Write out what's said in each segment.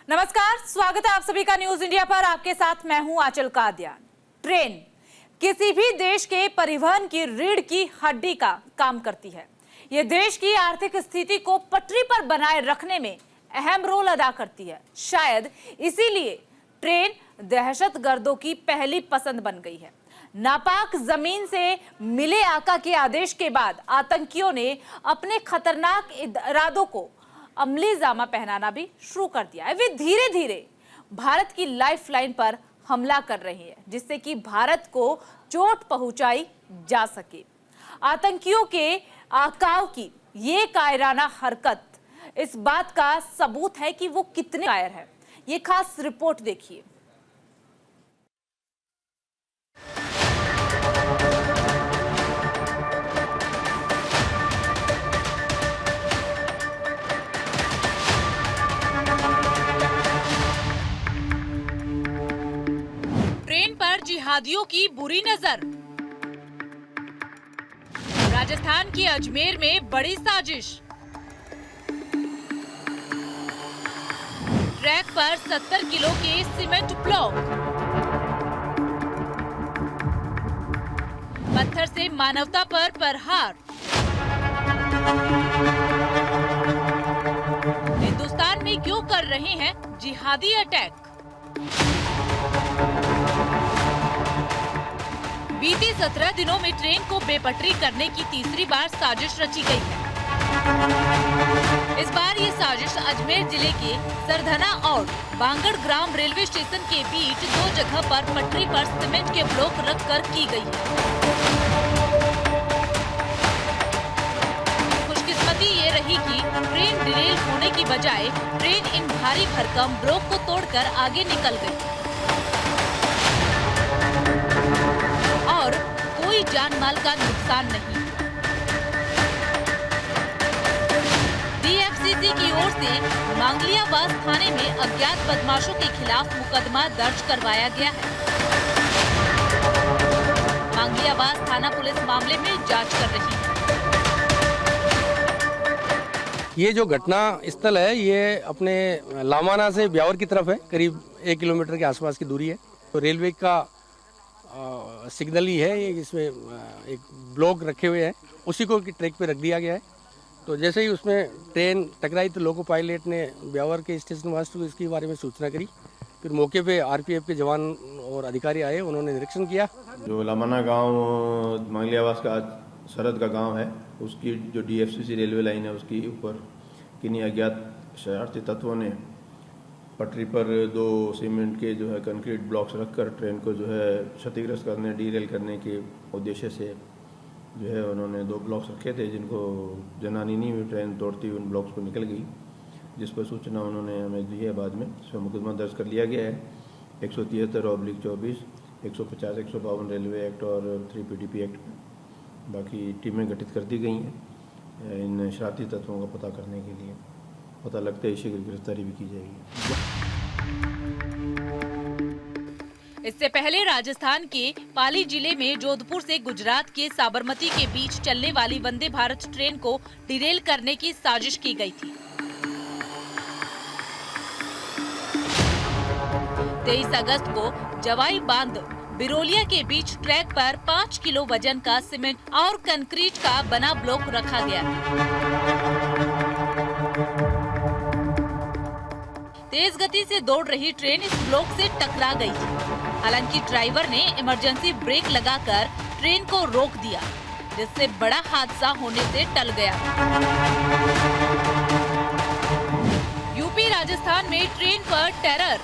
नमस्कार, स्वागत है आप सभी का न्यूज इंडिया पर। आपके साथ मैं हूं आंचल कादियान। ट्रेन किसी भी देश के परिवहन की रीढ़ की हड्डी का काम करती है। ये देश की आर्थिक स्थिति को पटरी पर बनाए रखने में अहम रोल अदा करती है। शायद इसीलिए ट्रेन दहशतगर्दों की पहली पसंद बन गई है। नापाक जमीन से मिले आका के आदेश के बाद आतंकियों ने अपने खतरनाक इरादों को अमली जामा पहनाना भी शुरू कर दिया है। वे धीरे धीरे भारत की लाइफलाइन पर हमला कर रहे हैं, जिससे कि भारत को चोट पहुंचाई जा सके। आतंकियों के आकाओं की ये कायराना हरकत इस बात का सबूत है कि वो कितने कायर है। ये खास रिपोर्ट देखिए। जिहादियों की बुरी नजर। राजस्थान के अजमेर में बड़ी साजिश। ट्रैक पर 70 किलो के सीमेंट ब्लॉक। पत्थर से मानवता पर प्रहार। हिंदुस्तान में क्यों कर रहे हैं जिहादी अटैक? बीते 17 दिनों में ट्रेन को बेपटरी करने की तीसरी बार साजिश रची गई है। इस बार ये साजिश अजमेर जिले के सरधना और बांगड़ ग्राम रेलवे स्टेशन के बीच दो जगह पर पटरी पर सीमेंट के ब्लॉक रखकर की गई है। खुशकिस्मती ये रही कि ट्रेन डिरेल होने की बजाय ट्रेन इन भारी भरकम ब्लॉक को तोड़कर आगे निकल गई और कोई जान माल का नुकसान नहीं। डीएफसीसी की ओर से मांगलियावास थाने में अज्ञात बदमाशों के खिलाफ मुकदमा दर्ज करवाया गया है। मांगलियावास थाना पुलिस मामले में जांच कर रही है। ये जो घटना स्थल है ये अपने लामाना से ब्यावर की तरफ है, करीब 1 किलोमीटर के आसपास की दूरी है। तो रेलवे का सिग्नल ही है, ये इसमें एक ब्लॉक रखे हुए हैं, उसी को ट्रैक पे रख दिया गया है। तो जैसे ही उसमें ट्रेन टकराई तो लोको पायलट ने ब्यावर के स्टेशन मास्टर को इसके बारे में सूचना करी। फिर मौके पे आरपीएफ के जवान और अधिकारी आए, उन्होंने निरीक्षण किया। जो लामाना गांव मांगलियावास का सरहद का गांव है, उसकी जो डीएफसीसी रेलवे लाइन है उसकी ऊपर किन्हीं अज्ञात शरारती तत्वों ने पटरी पर 2 सीमेंट के जो है कंक्रीट ब्लॉक्स रखकर ट्रेन को जो है क्षतिग्रस्त करने, डीरेल करने के उद्देश्य से जो है उन्होंने 2 ब्लॉक्स रखे थे, जिनको जनानी नहीं हुई, ट्रेन तोड़ती हुई उन ब्लॉक्स को निकल गई। जिस पर सूचना उन्होंने हमें दी है। बाद में इसमें मुकदमा दर्ज कर लिया गया है। 173/24, 150, 152 रेलवे एक्ट और 3 PDP एक्ट में। बाकी टीमें गठित कर दी गई हैं इन शरारती तत्वों का पता करने के लिए। पता लगता है शीघ्र गिरफ्तारी भी की जाएगी। इससे पहले राजस्थान के पाली जिले में जोधपुर से गुजरात के साबरमती के बीच चलने वाली वंदे भारत ट्रेन को डिरेल करने की साजिश की गई थी। 23 अगस्त को जवाई बांध बिरोलिया के बीच ट्रैक पर 5 किलो वजन का सीमेंट और कंक्रीट का बना ब्लॉक रखा गया था। तेज गति से दौड़ रही ट्रेन इस ब्लॉक से टकरा गई थी। हालांकि ड्राइवर ने इमरजेंसी ब्रेक लगाकर ट्रेन को रोक दिया, जिससे बड़ा हादसा होने से टल गया। यूपी राजस्थान में ट्रेन पर टेरर।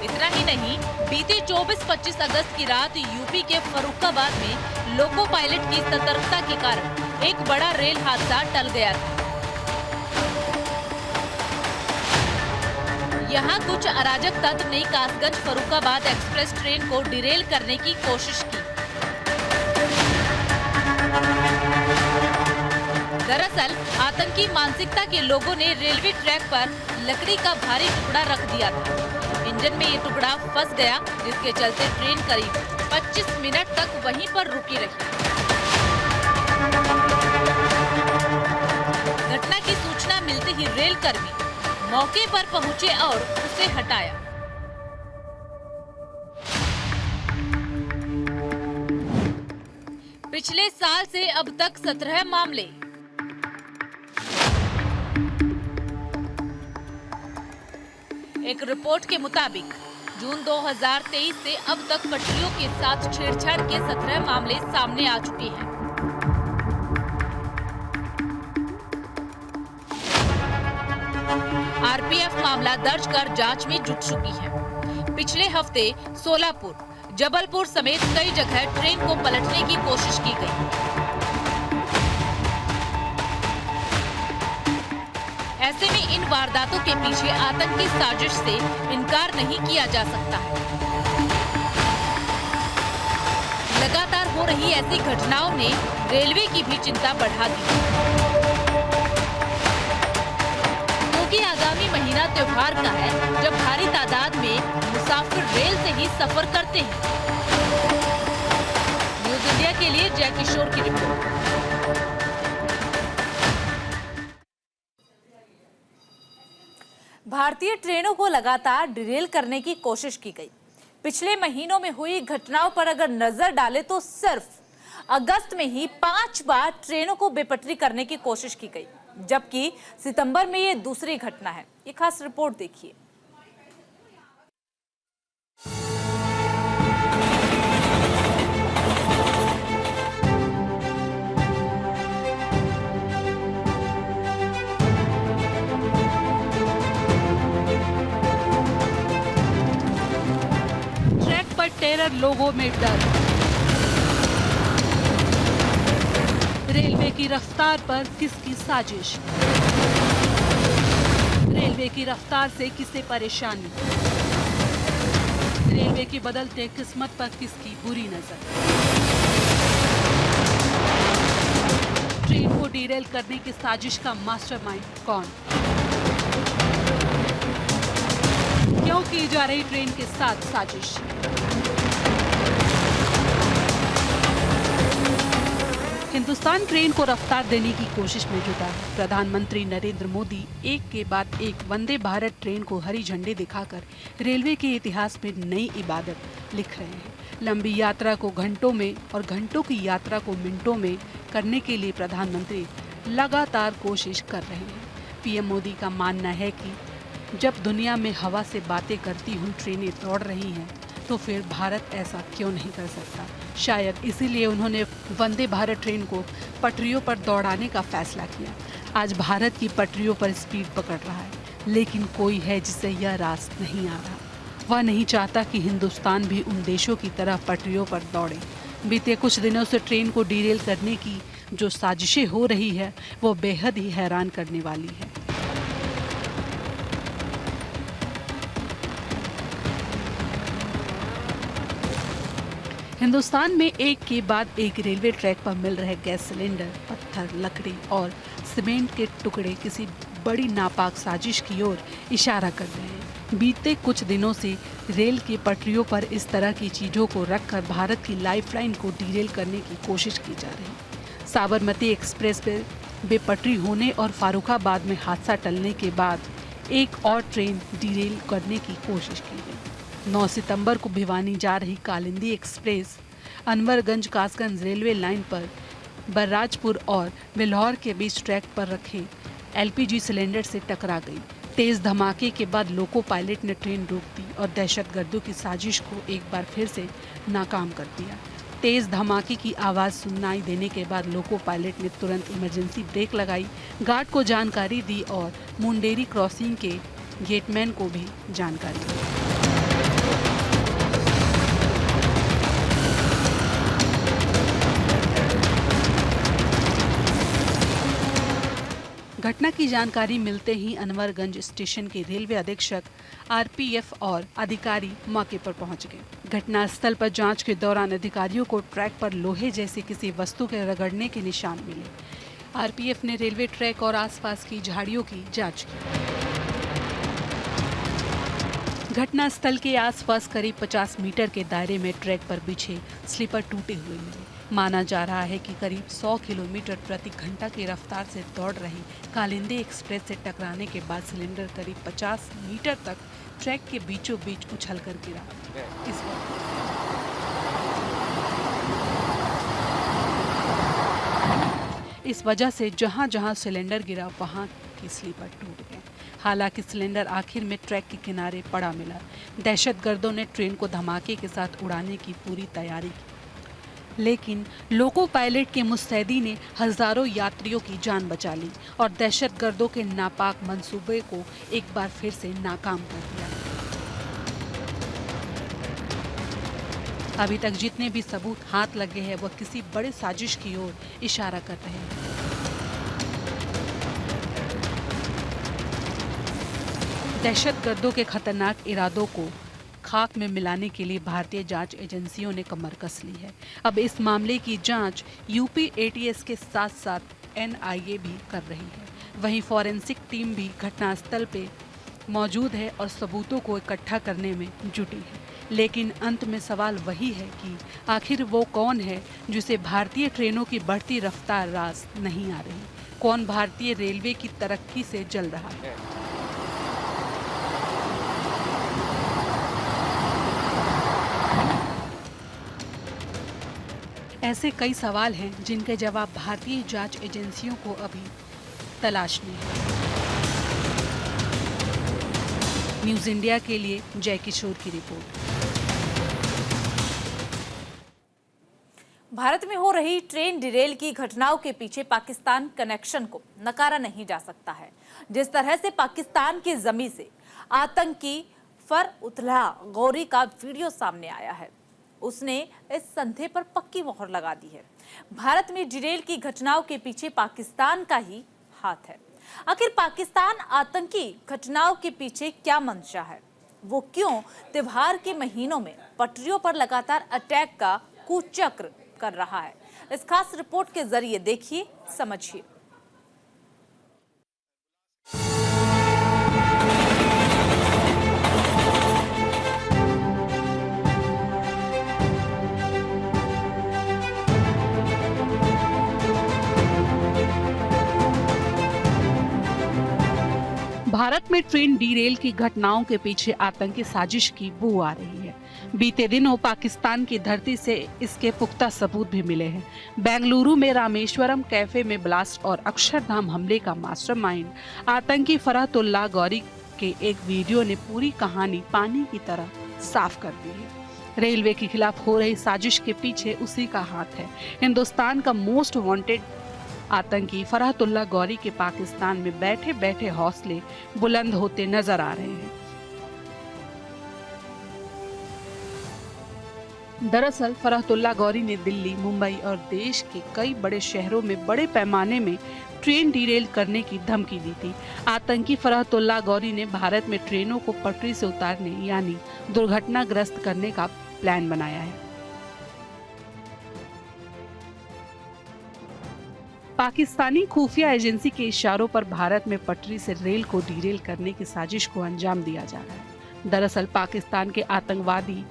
इतना ही नहीं, बीते 24-25 अगस्त की रात यूपी के फर्रुखाबाद में लोको पायलट की सतर्कता के कारण एक बड़ा रेल हादसा टल गया था। यहाँ कुछ अराजक तत्व ने कासगंज फर्रुखाबाद एक्सप्रेस ट्रेन को डिरेल करने की कोशिश की। दरअसल आतंकी मानसिकता के लोगों ने रेलवे ट्रैक पर लकड़ी का भारी टुकड़ा रख दिया था। इंजन में ये टुकड़ा फंस गया, जिसके चलते ट्रेन करीब 25 मिनट तक वहीं पर रुकी रही। घटना कर्मी मौके पर पहुंचे और उसे हटाया। पिछले साल से अब तक 17 मामले। एक रिपोर्ट के मुताबिक जून 2023 से अब तक पटरियों के साथ छेड़छाड़ के 17 मामले सामने आ चुके हैं। आरपीएफ मामला दर्ज कर जांच में जुट चुकी है। पिछले हफ्ते सोलापुर, जबलपुर समेत कई जगह ट्रेन को पलटने की कोशिश की गई। ऐसे में इन वारदातों के पीछे आतंकी साजिश से इनकार नहीं किया जा सकता है। लगातार हो रही ऐसी घटनाओं ने रेलवे की भी चिंता बढ़ा दी, क्योंकि आगामी महीना त्योहार का है, जब भारी तादाद में मुसाफिर रेल से ही सफर करते हैं। न्यूज इंडिया के लिए जय किशोर की रिपोर्ट। भारतीय ट्रेनों को लगातार डिरेल करने की कोशिश की गई। पिछले महीनों में हुई घटनाओं पर अगर नजर डालें तो सिर्फ अगस्त में ही 5 बार ट्रेनों को बेपटरी करने की कोशिश की गई, जबकि सितंबर में ये दूसरी घटना है। ये खास रिपोर्ट देखिए। टेरर, लोगों में डर। रेलवे की रफ्तार पर किसकी साजिश? रेलवे की रफ्तार से किसे परेशानी? रेलवे की बदलते किस्मत पर किसकी बुरी नजर? ट्रेन को डीरेल करने की साजिश का मास्टरमाइंड कौन? क्यों की जा रही ट्रेन के साथ साजिश? हिंदुस्तान ट्रेन को रफ्तार देने की कोशिश में जुटा है। प्रधानमंत्री नरेंद्र मोदी एक के बाद एक वंदे भारत ट्रेन को हरी झंडी दिखाकर रेलवे के इतिहास में नई इबादत लिख रहे हैं। लंबी यात्रा को घंटों में और घंटों की यात्रा को मिनटों में करने के लिए प्रधानमंत्री लगातार कोशिश कर रहे हैं। पीएम मोदी का मानना है कि जब दुनिया में हवा से बातें करती हुई ट्रेनें दौड़ रही हैं, तो फिर भारत ऐसा क्यों नहीं कर सकता। शायद इसीलिए उन्होंने वंदे भारत ट्रेन को पटरियों पर दौड़ाने का फैसला किया। आज भारत की पटरियों पर स्पीड पकड़ रहा है, लेकिन कोई है जिसे यह रास नहीं आ रहा। वह नहीं चाहता कि हिंदुस्तान भी उन देशों की तरह पटरियों पर दौड़े। बीते कुछ दिनों से ट्रेन को डीरेल करने की जो साजिशें हो रही है, वो बेहद ही हैरान करने वाली है। हिंदुस्तान में एक के बाद एक रेलवे ट्रैक पर मिल रहे गैस सिलेंडर, पत्थर, लकड़ी और सीमेंट के टुकड़े किसी बड़ी नापाक साजिश की ओर इशारा कर रहे हैं। बीते कुछ दिनों से रेल की पटरियों पर इस तरह की चीजों को रखकर भारत की लाइफलाइन को डीरेल करने की कोशिश की जा रही है। साबरमती एक्सप्रेस पे बेपटरी होने और फारुखाबाद में हादसा टलने के बाद एक और ट्रेन डीरेल करने की कोशिश की गई। 9 सितंबर को भिवानी जा रही Kalindi express Anwarganj Kasganj railway line पर बर्राजपुर और बिल्हौर के बीच ट्रैक पर रखे एलपीजी सिलेंडर से टकरा गई। तेज धमाके के बाद लोको पायलट ने ट्रेन रोक दी और दहशतगर्दों की साजिश को एक बार फिर से नाकाम कर दिया। तेज धमाके की आवाज़ सुनाई देने के बाद लोको पायलट ने तुरंत इमरजेंसी ब्रेक लगाई, गार्ड को जानकारी दी और मुंडेरी क्रॉसिंग के गेटमैन को भी जानकारी दी। घटना की जानकारी मिलते ही अनवरगंज स्टेशन के रेलवे अधीक्षक, आरपीएफ और अधिकारी मौके पर पहुंच गए। घटनास्थल पर जांच के दौरान अधिकारियों को ट्रैक पर लोहे जैसी किसी वस्तु के रगड़ने के निशान मिले। आरपीएफ ने रेलवे ट्रैक और आसपास की झाड़ियों की जांच की। घटनास्थल के आसपास करीब 50 मीटर के दायरे में ट्रैक पर बिछे स्लीपर टूटे हुए मिले। माना जा रहा है कि करीब 100 किलोमीटर प्रति घंटा की रफ्तार से दौड़ रही कालिंदी एक्सप्रेस से टकराने के बाद सिलेंडर करीब 50 मीटर तक ट्रैक के बीचों बीच उछलकर गिरा। इस वजह से जहां-जहां सिलेंडर गिरा वहां की स्लीपर टूट गए। हालांकि सिलेंडर आखिर में ट्रैक के किनारे पड़ा मिला। दहशतगर्दों ने ट्रेन को धमाके के साथ उड़ाने की पूरी तैयारी की, लेकिन लोको पायलट के मुस्तैदी ने हजारों यात्रियों की जान बचा ली और दहशतगर्दों के नापाक मंसूबे को एक बार फिर से नाकाम कर दिया। अभी तक जितने भी सबूत हाथ लगे हैं वह किसी बड़े साजिश की ओर इशारा कर रहे हैं। दहशतगर्दों के खतरनाक इरादों को खाक में मिलाने के लिए भारतीय जांच एजेंसियों ने कमर कस ली है। अब इस मामले की जांच यूपी एटीएस के साथ साथ एनआईए भी कर रही है। वहीं फॉरेंसिक टीम भी घटनास्थल पे मौजूद है और सबूतों को इकट्ठा करने में जुटी है। लेकिन अंत में सवाल वही है कि आखिर वो कौन है जिसे भारतीय ट्रेनों की बढ़ती रफ्तार रास नहीं आ रही? कौन भारतीय रेलवे की तरक्की से जल रहा है? ऐसे कई सवाल हैं जिनके जवाब भारतीय जांच एजेंसियों को अभी तलाशने हैं। न्यूज़ इंडिया के लिए जय किशोर की रिपोर्ट। भारत में हो रही ट्रेन डिरेल की घटनाओं के पीछे पाकिस्तान कनेक्शन को नकारा नहीं जा सकता है। जिस तरह से पाकिस्तान की जमीन से आतंकी फरउतल्लाह गौरी का वीडियो सामने आया है, उसने इस संदेह पर पक्की मोहर लगा दी है। भारत में डिरेल की घटनाओं के पीछे पाकिस्तान का ही हाथ है। आखिर पाकिस्तान आतंकी घटनाओं के पीछे क्या मंशा है? वो क्यों त्योहार के महीनों में पटरियों पर लगातार अटैक का कुचक्र कर रहा है? इस खास रिपोर्ट के जरिए देखिए, समझिए। भारत में ट्रेन डीरेल की घटनाओं के पीछे आतंकी साजिश की बू आ रही है। बीते दिनों पाकिस्तान की धरती से इसके पुख्ता सबूत भी मिले हैं। बेंगलुरु में रामेश्वरम कैफे में ब्लास्ट और अक्षरधाम हमले का मास्टरमाइंड आतंकी फरहतुल्लाह गौरी के एक वीडियो ने पूरी कहानी पानी की तरह साफ कर दी है। रेलवे के खिलाफ हो रही साजिश के पीछे उसी का हाथ है। हिंदुस्तान का मोस्ट वांटेड आतंकी फरहतुल्लाह गौरी के पाकिस्तान में बैठे बैठे हौसले बुलंद होते नजर आ रहे हैं। दरअसल फरहतुल्लाह गौरी ने दिल्ली, मुंबई और देश के कई बड़े शहरों में बड़े पैमाने में ट्रेन डीरेल करने की धमकी दी थी। आतंकी फरहतुल्लाह गौरी ने भारत में ट्रेनों को पटरी से उतारने यानी दुर्घटनाग्रस्त करने का प्लान बनाया है। पाकिस्तानी खुफिया एजेंसी के इशारों पर भारत में पटरी से रेल को डीरेल करने की साजिश को अंजाम दिया जा रहा है। दरअसल पाकिस्तान के आतंकवादी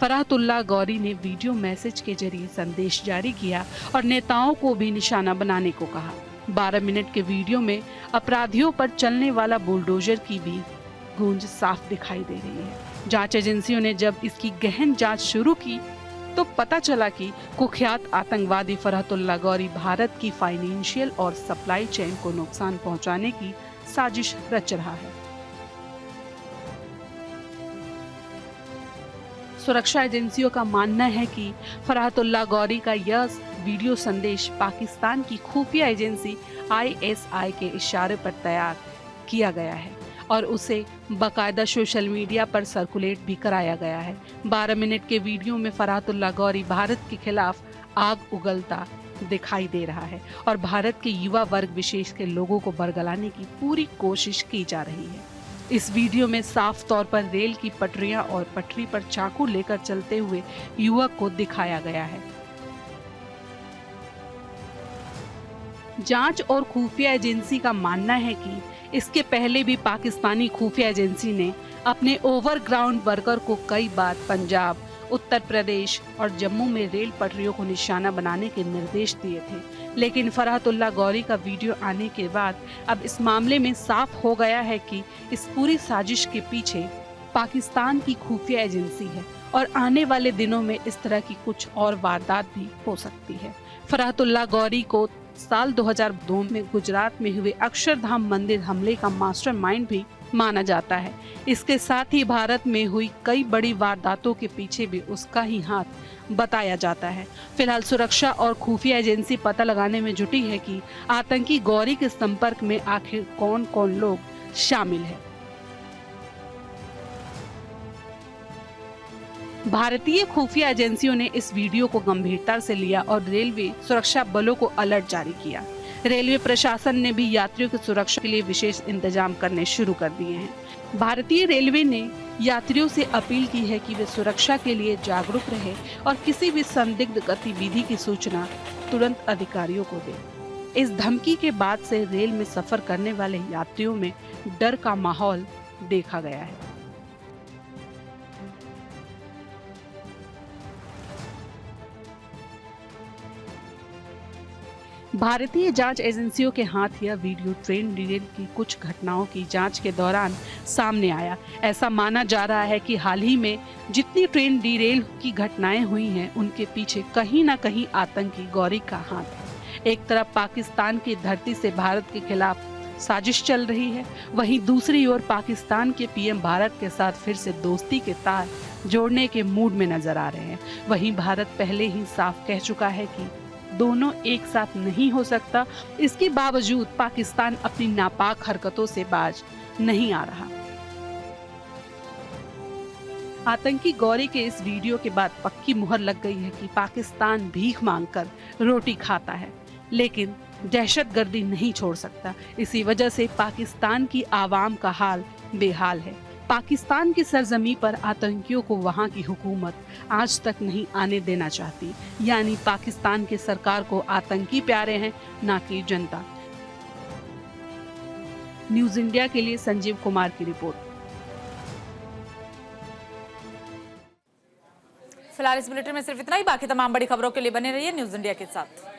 फरहतुल्लाह गौरी ने वीडियो मैसेज के जरिए संदेश जारी किया और नेताओं को भी निशाना बनाने को कहा। 12 मिनट के वीडियो में अपराधियों पर चलने वाला बुलडोजर की भी गूंज साफ दिखाई दे रही है। जांच एजेंसियों ने जब इसकी गहन जांच शुरू की तो पता चला कि कुख्यात आतंकवादी फरहतुल्लाह गौरी भारत की फाइनेंशियल और सप्लाई चेन को नुकसान पहुंचाने की साजिश रच रहा है। सुरक्षा एजेंसियों का मानना है कि फरहतुल्लाह गौरी का यह वीडियो संदेश पाकिस्तान की खुफिया एजेंसी ISI के इशारे पर तैयार किया गया है और उसे बाकायदा सोशल मीडिया पर सर्कुलेट भी कराया गया है। 12 मिनट के वीडियो में फरहतुल्लाह गौरी भारत के खिलाफ आग उगलता दिखाई दे रहा है और भारत के युवा वर्ग विशेष के लोगों को बरगलाने की पूरी कोशिश की जा रही है। इस वीडियो में साफ तौर पर रेल की पटरियां और पटरी पर चाकू लेकर चलते हुए युवक को दिखाया गया है। जांच और खुफिया एजेंसी का मानना है कि इसके पहले भी पाकिस्तानी खुफिया एजेंसी ने अपने ओवरग्राउंड वर्कर को कई बार पंजाब उत्तर प्रदेश और जम्मू में रेल पटरियों को निशाना बनाने के निर्देश दिए थे। लेकिन फरहतुल्लाह गौरी का वीडियो आने के बाद अब इस मामले में साफ हो गया है कि इस पूरी साजिश के पीछे पाकिस्तान की खुफिया एजेंसी है और आने वाले दिनों में इस तरह की कुछ और वारदात भी हो सकती है। फरहतुल्लाह गौरी को साल 2002 में गुजरात में हुए अक्षरधाम मंदिर हमले का मास्टरमाइंड भी माना जाता है। इसके साथ ही भारत में हुई कई बड़ी वारदातों के पीछे भी उसका ही हाथ बताया जाता है। फिलहाल सुरक्षा और खुफिया एजेंसी पता लगाने में जुटी है कि आतंकी गौरी के संपर्क में आखिर कौन कौन लोग शामिल है। भारतीय खुफिया एजेंसियों ने इस वीडियो को गंभीरता से लिया और रेलवे सुरक्षा बलों को अलर्ट जारी किया। रेलवे प्रशासन ने भी यात्रियों की सुरक्षा के लिए विशेष इंतजाम करने शुरू कर दिए हैं। भारतीय रेलवे ने यात्रियों से अपील की है कि वे सुरक्षा के लिए जागरूक रहे और किसी भी संदिग्ध गतिविधि की सूचना तुरंत अधिकारियों को दें। इस धमकी के बाद से रेल में सफर करने वाले यात्रियों में डर का माहौल देखा गया है। भारतीय जांच एजेंसियों के हाथ यह वीडियो ट्रेन डिरेल की कुछ घटनाओं की जांच के दौरान सामने आया। ऐसा माना जा रहा है कि हाल ही में जितनी ट्रेन डिरेल की घटनाएं हुई हैं, उनके पीछे कहीं ना कहीं आतंकी गौरी का हाथ है। एक तरफ पाकिस्तान की धरती से भारत के खिलाफ साजिश चल रही है, वहीं दूसरी ओर पाकिस्तान के पीएम भारत के साथ फिर से दोस्ती के तार जोड़ने के मूड में नजर आ रहे हैं। वहीं भारत पहले ही साफ कह चुका है कि दोनों एक साथ नहीं हो सकता। इसके बावजूद पाकिस्तान अपनी नापाक हरकतों से बाज नहीं आ रहा। आतंकी गौरी के इस वीडियो के बाद पक्की मुहर लग गई है कि पाकिस्तान भीख मांगकर रोटी खाता है, लेकिन दहशतगर्दी नहीं छोड़ सकता। इसी वजह से पाकिस्तान की आवाम का हाल बेहाल है। पाकिस्तान की सरजमी पर आतंकियों को वहां की हुकूमत आज तक नहीं आने देना चाहती। यानी पाकिस्तान की सरकार को आतंकी प्यारे हैं, ना कि जनता। न्यूज़ इंडिया के लिए संजीव कुमार की रिपोर्ट। फिलहाल इस बुलेटिन में सिर्फ इतना ही। बाकी तमाम बड़ी खबरों के लिए बने रहिए न्यूज़ इंडिया के साथ।